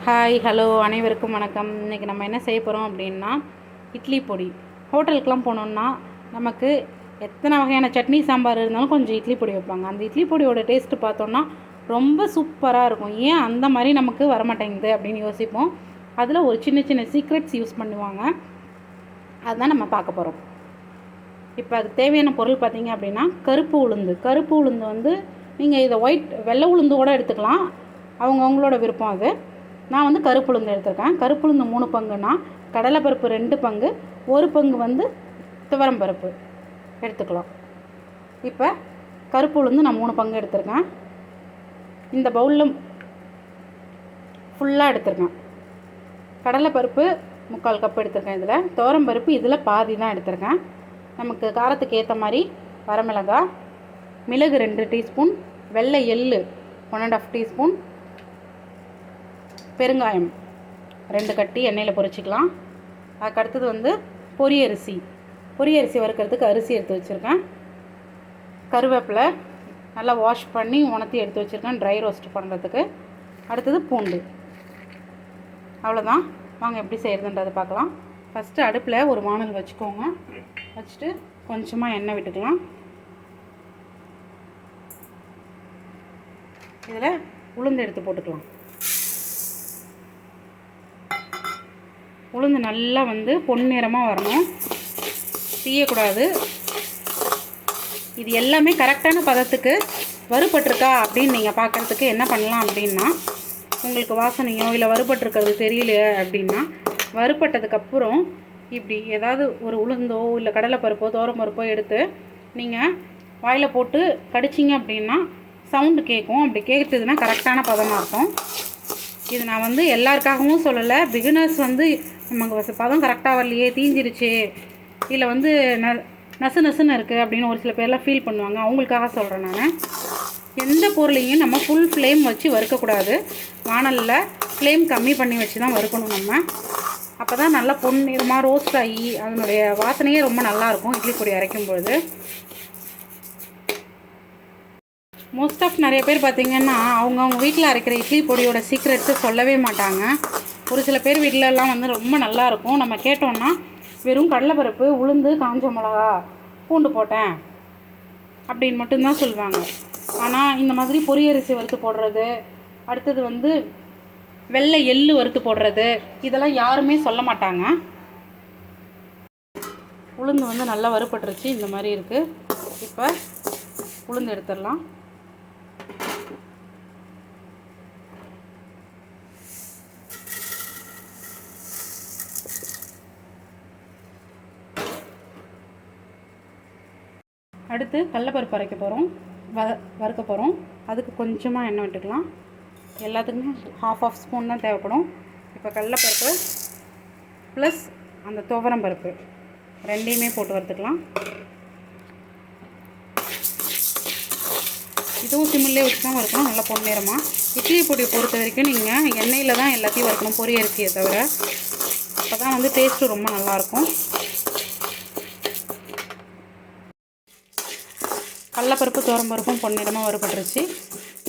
Hi hello அனைவருக்கும் வணக்கம். இன்றைக்கி நம்ம என்ன செய்ய போகிறோம் அப்படின்னா இட்லி பொடி. ஹோட்டலுக்கெலாம் போனோம்னா நமக்கு எத்தனை வகையான சட்னி சாம்பார் இருந்தாலும் கொஞ்சம் இட்லி பொடி வைப்பாங்க. அந்த இட்லி பொடியோட டேஸ்ட்டு பார்த்தோன்னா ரொம்ப சூப்பராக இருக்கும். ஏன் அந்த மாதிரி நமக்கு வரமாட்டேங்குது அப்படின்னு யோசிப்போம். அதில் ஒரு சின்ன சின்ன சீக்ரெட்ஸ் யூஸ் பண்ணுவாங்க. அதுதான் நம்ம பார்க்க போகிறோம். இப்போ அதுக்கு தேவையான பொருள் பார்த்திங்க அப்படின்னா கருப்பு உளுந்து வந்து நீங்கள் இதை வெள்ளை உளுந்து கூட எடுத்துக்கலாம். அவங்களோட விருப்பம் அது. நான் வந்து கருப்பு உளுந்து எடுத்திருக்கேன். கருப்பு உளுந்து 3 பங்குனா கடலைப்பருப்பு 2 பங்கு, 1 பங்கு வந்து துவரம் பருப்பு எடுத்துக்கலாம். இப்போ கருப்பு உளுந்து நான் 3 பங்கு எடுத்திருக்கேன். இந்த பவுலில் ஃபுல்லாக எடுத்திருக்கேன். கடலைப்பருப்பு 3/4 கப் எடுத்திருக்கேன். இதில் துவரம் பருப்பு இதில் பாதி தான் எடுத்திருக்கேன். நமக்கு காரத்துக்கு ஏற்ற மாதிரி வரமிளகாய், மிளகு 2 டீஸ்பூன், வெள்ளை எள்ளு 1½ டீஸ்பூன், பெருங்காயம் 2 கட்டி எண்ணெயில் பொரிச்சிக்கலாம். அதுக்கு அடுத்தது வந்து பொரியரிசி வறுக்கிறதுக்கு அரிசி எடுத்து வச்சுருக்கேன். கருவேப்பிலை நல்லா வாஷ் பண்ணி உணர்த்தி எடுத்து வச்சுருக்கேன் ட்ரை ரோஸ்ட் பண்ணுறதுக்கு. அடுத்தது பூண்டு. அவ்வளோதான். வாங்க எப்படி செய்கிறதுன்றதை பார்க்கலாம். ஃபஸ்ட்டு அடுப்பில் ஒரு வானல் வச்சுக்கோங்க. வச்சுட்டு கொஞ்சமாக எண்ணெய் விட்டுக்கலாம். இதில் உளுந்து எடுத்து போட்டுக்கலாம். உளுந்து நல்லா வந்து பொன்னிறமாக வரணும், தீயக்கூடாது. இது எல்லாமே கரெக்டான பதத்துக்கு வறுபட்டிருக்கா அப்படின்னு நீங்கள் பார்க்குறதுக்கு என்ன பண்ணலாம் அப்படின்னா, உங்களுக்கு வாசனையோ இல்லை வறுபட்டிருக்கிறது தெரியல அப்படின்னா, வறுபட்டதுக்கப்புறம் இப்படி ஏதாவது ஒரு உளுந்தோ இல்லை கடலைப்பருப்போ துவரம்பருப்போ எடுத்து நீங்கள் வாயில் போட்டு கடிச்சிங்க அப்படின்னா சவுண்டு கேட்கும். அப்படி கேட்குறதுன்னா கரெக்டான பதமாக இருக்கும். இது நான் வந்து எல்லாருக்காகவும் சொல்லலை. பிகினர்ஸ் வந்து நமக்கு பதம் கரெக்டாக வரலையே, தீஞ்சிருச்சு, இல்லை வந்து நசுன்னு இருக்குது அப்படின்னு ஒரு சில பேர்லாம் ஃபீல் பண்ணுவாங்க. அவங்களுக்காக சொல்கிறேன் நான். எந்த பொருளையும் நம்ம ஃபுல் ஃப்ளேம் வச்சு வறுக்கக்கூடாது. வானலில் ஃப்ளேம் கம்மி பண்ணி வச்சு தான் வறுக்கணும் நம்ம. அப்போ தான் நல்லா பொன்னிறமாக ரோஸ்ட் ஆகி அதனுடைய வாசனையே ரொம்ப நல்லாயிருக்கும் இட்லி பொடி அரைக்கும் பொழுது. மோஸ்ட் ஆஃப் நிறைய பேர் பார்த்திங்கன்னா அவங்கவுங்க வீட்டில் அரைக்கிற இட்லி பொடியோட சீக்ரெட்ஸு சொல்லவே மாட்டாங்க. ஒரு சில பேர் வீட்டிலலாம் வந்து ரொம்ப நல்லாயிருக்கும். நம்ம கேட்டோன்னா வெறும் கடலைப்பருப்பு, உளுந்து, காஞ்ச மிளகா, பூண்டு போட்டேன் அப்படின்னு மட்டும்தான் சொல்லுவாங்க. ஆனால் இந்த மாதிரி பொரியரிசி வறுத்து போடுறது, அடுத்தது வந்து வெள்ளை எள்ளு வறுத்து போடுறது, இதெல்லாம் யாருமே சொல்ல மாட்டாங்க. உளுந்து வந்து நல்லா வறுபட்டுருச்சு, இந்த மாதிரி இருக்குது. இப்போ உளுந்து எடுத்துடலாம். அடுத்து கடலைப்பருப்பு அரைக்க போகிறோம், வறுக்க போகிறோம். அதுக்கு கொஞ்சமாக எண்ணெய் விட்டுக்கலாம். எல்லாத்துக்குமே ½ ஸ்பூன் தான் தேவைப்படும். இப்போ கடலைப்பருப்பு ப்ளஸ் அந்த துவரம் பருப்பு ரெண்டையுமே போட்டு வறுத்துக்கலாம். இதுவும் சிம்மிலே வச்சு தான் வறுக்கணும், நல்லா பொன்னிறமாக. இட்லி பொடி பொறுத்த வரைக்கும் நீங்கள் எண்ணெயில் தான் எல்லாத்தையும் வறுக்கணும், பொரியரிசியை தவிர. அப்போ தான் வந்து டேஸ்ட்டு ரொம்ப நல்லாயிருக்கும். கடலைப்பருப்பு துவரம்பருப்பும் பொன்னிறமாக வறுபட்டுருச்சு.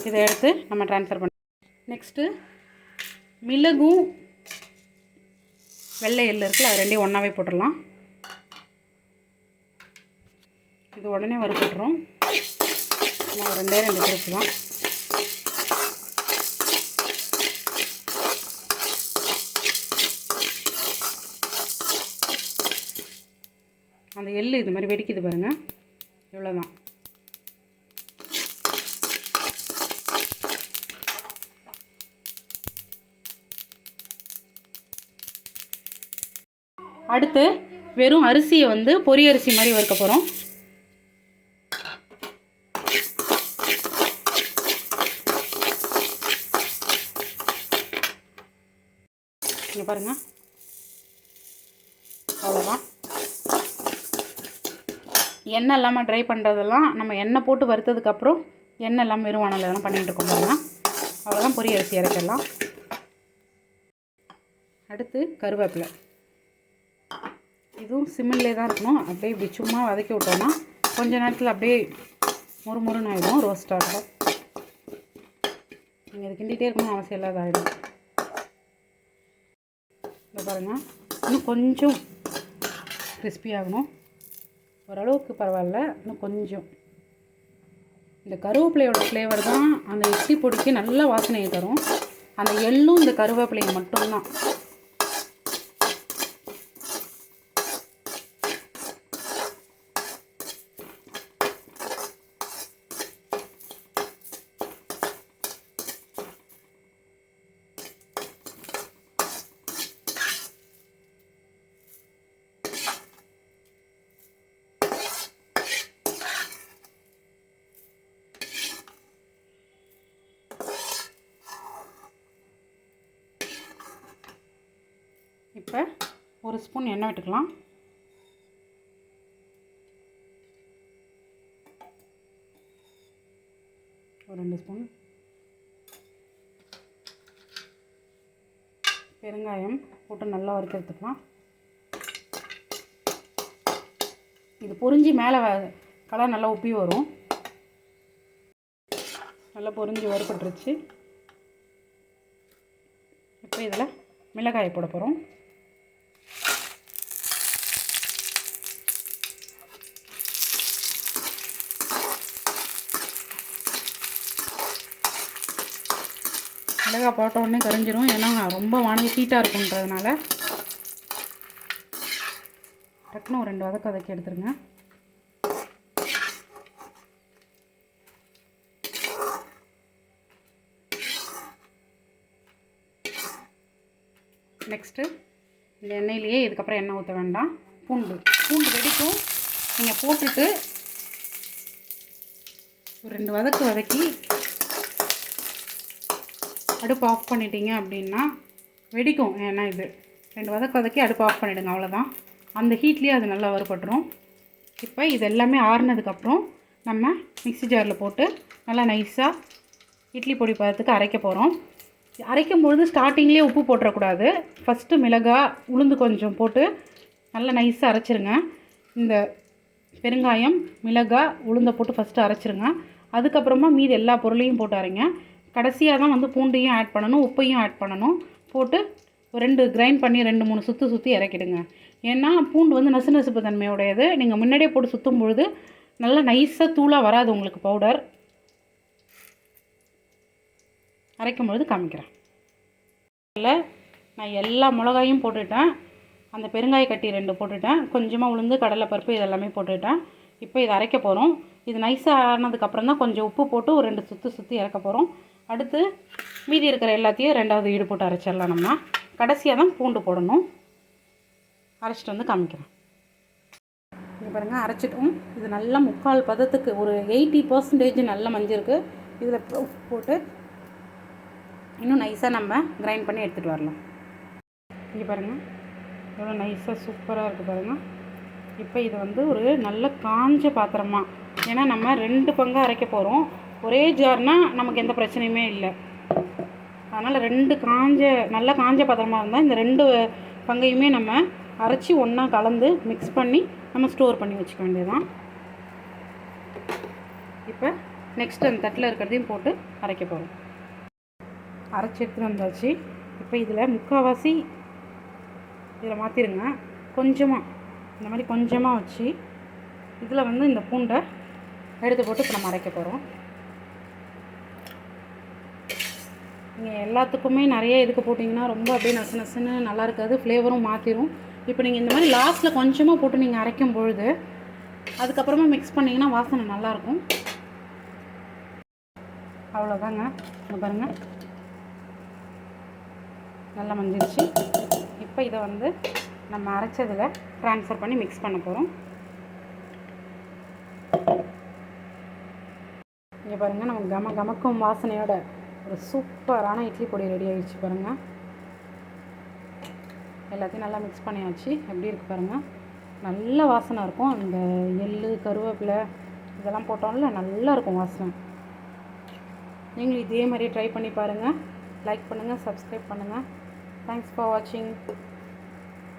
இதை எடுத்து நம்ம ட்ரான்ஸ்ஃபர் பண்ண. நெக்ஸ்ட்டு மிளகும் வெள்ளை எள்ளு இருக்குல்ல, அது ரெண்டையும் ஒன்றாவே போட்டுடலாம். இது உடனே வறுபட்டுரும். நான் 2 திருப்பு தான். அந்த எள்ளு இது மாதிரி வெடிக்குது பாருங்கள், இவ்வளோதான். அடுத்து வெறும் அரிசியை வந்து பொரியரிசி மாதிரி வறுக்க போகிறோம். இங்கே பாருங்கள், அவ்வளோதான். எண்ணெய் இல்லாமல் ட்ரை பண்ணுறதெல்லாம் நம்ம எண்ணெய் போட்டு வறுத்ததுக்கப்புறம் எண்ணெய் இல்லாமல் வெறும் வானலில் பண்ணிகிட்டு இருக்கோம் பாருங்கள். அவ்வளோதான், பொரியரிசி இறக்கலாம். அடுத்து கருவேப்பிலை. இதுவும் சிம்மிலே தான் இருக்கணும். அப்படியே இப்படி சும்மா வதக்கி விட்டோன்னா கொஞ்ச நேரத்தில் அப்படியே முறுமுறுன்னு ஆகிடும், ரோஸ்ட் ஆகிடும். நீங்கள் இது கிண்டிகிட்டே இருக்கணும் அவசியம் இல்லாத ஆகிடும். இந்த பாருங்கள், இன்னும் கொஞ்சம் கிறிஸ்பி ஆகணும். ஓரளவுக்கு பரவாயில்ல, இன்னும் கொஞ்சம். இந்த கருவேப்பிலையோட ஃப்ளேவர் தான் அந்த இட்லி பொடிக்கு நல்ல வாசனையை தரும். அந்த எள்ளும் இந்த கருவேப்பிலையும் மட்டும்தான். இப்போ ஒரு ஸ்பூன் எண்ணெய் விட்டுக்கலாம். ஒரு 2 ஸ்பூன் பெருங்காயம் போட்டு நல்லா வறுத்து எடுத்துக்கலாம். இது பொரிஞ்சு மேலே கலர் நல்லா உப்பி வரும். நல்லா பொரிஞ்சு வறுபட்டுருச்சு. இப்போ இதில் மிளகாயை போட போகிறோம். மிளகாய் போட்ட உடனே கரிஞ்சிரும், ஏன்னா ரொம்ப வானதி ஹீட்டாக இருக்குன்றதுனால. டக்குன்னு ஒரு 2 வதக்கி எடுத்துருங்க. நெக்ஸ்ட்டு இந்த எண்ணெயிலேயே இதுக்கப்புறம் எண்ணெய் ஊற்ற வேண்டாம். பூண்டு வெடிக்கும். நீங்கள் போட்டுட்டு ஒரு 2 வதக்கி அடுப்பு ஆஃப் பண்ணிட்டீங்க அப்படின்னா வெடிக்கும். ஏன்னா இது 2 வதக்கி அடுப்பு ஆஃப் பண்ணிவிடுங்க, அவ்வளோதான். அந்த ஹீட்லேயே அது நல்லா வறுபட்டுரும். இப்போ இது எல்லாமே ஆறுனதுக்கப்புறம் நம்ம மிக்ஸி ஜாரில் போட்டு நல்லா நைஸாக இட்லி பொடி பதத்துக்கு அரைக்க போகிறோம். அரைக்கும்பொழுது ஸ்டார்டிங்லேயே உப்பு போட்டுறக்கூடாது. ஃபஸ்ட்டு மிளகாய், உளுந்து கொஞ்சம் போட்டு நல்லா நைஸாக அரைச்சிருங்க. இந்த பெருங்காயம், மிளகாய், உளுந்தை போட்டு ஃபஸ்ட்டு அரைச்சிருங்க. அதுக்கப்புறமா மீதி எல்லா பொருளையும் போட்டு அரைங்க. கடைசியாக தான் வந்து பூண்டையும் ஆட் பண்ணணும், உப்பையும் ஆட் பண்ணணும். போட்டு ஒரு 2 கிரைண்ட் பண்ணி 2-3 சுற்றி இறக்கிடுங்க. ஏன்னா பூண்டு வந்து நசுப்பு தன்மையுடையது. நீங்கள் முன்னாடியே போட்டு சுற்றும் பொழுது நல்லா நைஸாக தூளாக வராது உங்களுக்கு பவுடர். அரைக்கும் பொழுது காமிக்கிறேன். இல்லை, நான் எல்லா மிளகாயும் போட்டுட்டேன். அந்த பெருங்காய கட்டி 2 போட்டுட்டேன். கொஞ்சமாக உளுந்து, கடலைப்பருப்பு இதெல்லாமே போட்டுட்டேன். இப்போ இதை அரைக்க போகிறோம். இது நைஸாக ஆனதுக்கப்புறம் தான் கொஞ்சம் உப்பு போட்டு ஒரு 2 சுற்றி இறக்க போகிறோம். அடுத்து மீதி இருக்கிற எல்லாத்தையும் 2வது ஈடு போட்டு அரைச்சிடலாம். நம்ம கடைசியாக தான் பூண்டு போடணும். அரைச்சிட்டு வந்து காமிக்கிறேன். இங்கே பாருங்கள், அரைச்சிட்டோம். இது நல்லா 3/4 பதத்துக்கு ஒரு 80% நல்லா மஞ்சிருக்கு. இதில் போட்டு இன்னும் நைஸாக நம்ம கிரைண்ட் பண்ணி எடுத்துகிட்டு வரலாம். இங்கே பாருங்கள், எவ்வளோ நைஸாக சூப்பராக இருக்குது பாருங்கள். இப்போ இது வந்து ஒரு நல்ல காஞ்ச பாத்திரமா, ஏன்னா நம்ம 2 பங்காக அரைக்க போகிறோம். ஒரே ஜார்னால் நமக்கு எந்த பிரச்சனையுமே இல்லை. அதனால் 2 நல்ல காஞ்ச பாத்திரமாக இருந்தால் இந்த 2 பங்கையுமே நம்ம அரைச்சி ஒன்றா கலந்து மிக்ஸ் பண்ணி நம்ம ஸ்டோர் பண்ணி வச்சுக்க வேண்டியதுதான். இப்போ நெக்ஸ்ட் அந்த தட்டில் இருக்கிறதையும் போட்டு அரைக்க போகிறோம். அரைச்சி எடுத்துகிட்டு வந்தாச்சு. இப்போ இதில் முக்கால்வாசி இதில் மாற்றிடுங்க. கொஞ்சமாக இந்த மாதிரி கொஞ்சமாக வச்சு இதில் வந்து இந்த பூண்டை எடுத்து போட்டு இப்போ நம்ம அரைக்க போகிறோம். நீங்கள் எல்லாத்துக்குமே நிறைய இதுக்கு போட்டிங்கன்னா ரொம்ப அப்படியே நசுன்னு நல்லா இருக்காது, ஃப்ளேவரும் மாற்றிடும். இப்போ நீங்கள் இந்த மாதிரி லாஸ்ட்டில் கொஞ்சமாக போட்டு நீங்கள் அரைக்கும் பொழுது அதுக்கப்புறமா மிக்ஸ் பண்ணிங்கன்னா வாசனை நல்லாயிருக்கும். அவ்வளோதாங்க. இங்கே பாருங்கள், நல்லா மஞ்சிருச்சு. இப்போ இதை வந்து நம்ம அரைச்சதில் ட்ரான்ஸ்ஃபர் பண்ணி மிக்ஸ் பண்ண போகிறோம். இங்கே பாருங்கள், நம்ம கமக்கும் வாசனையோட ஒரு சூப்பரான இட்லி பொடி ரெடி ஆகிடுச்சு பாருங்கள். எல்லாத்தையும் நல்லா மிக்ஸ் பண்ணியாச்சு. எப்படி இருக்குது பாருங்கள், நல்ல வாசனை இருக்கும். இந்த எள்ளு, கருவேப்பிலை இதெல்லாம் போட்டோம்ல, நல்லா இருக்கும் வாசனை. நீங்களும் இதே மாதிரி ட்ரை பண்ணி பாருங்கள். லைக் பண்ணுங்கள், சப்ஸ்கிரைப் பண்ணுங்கள். தேங்க்ஸ் ஃபார் வாட்சிங்.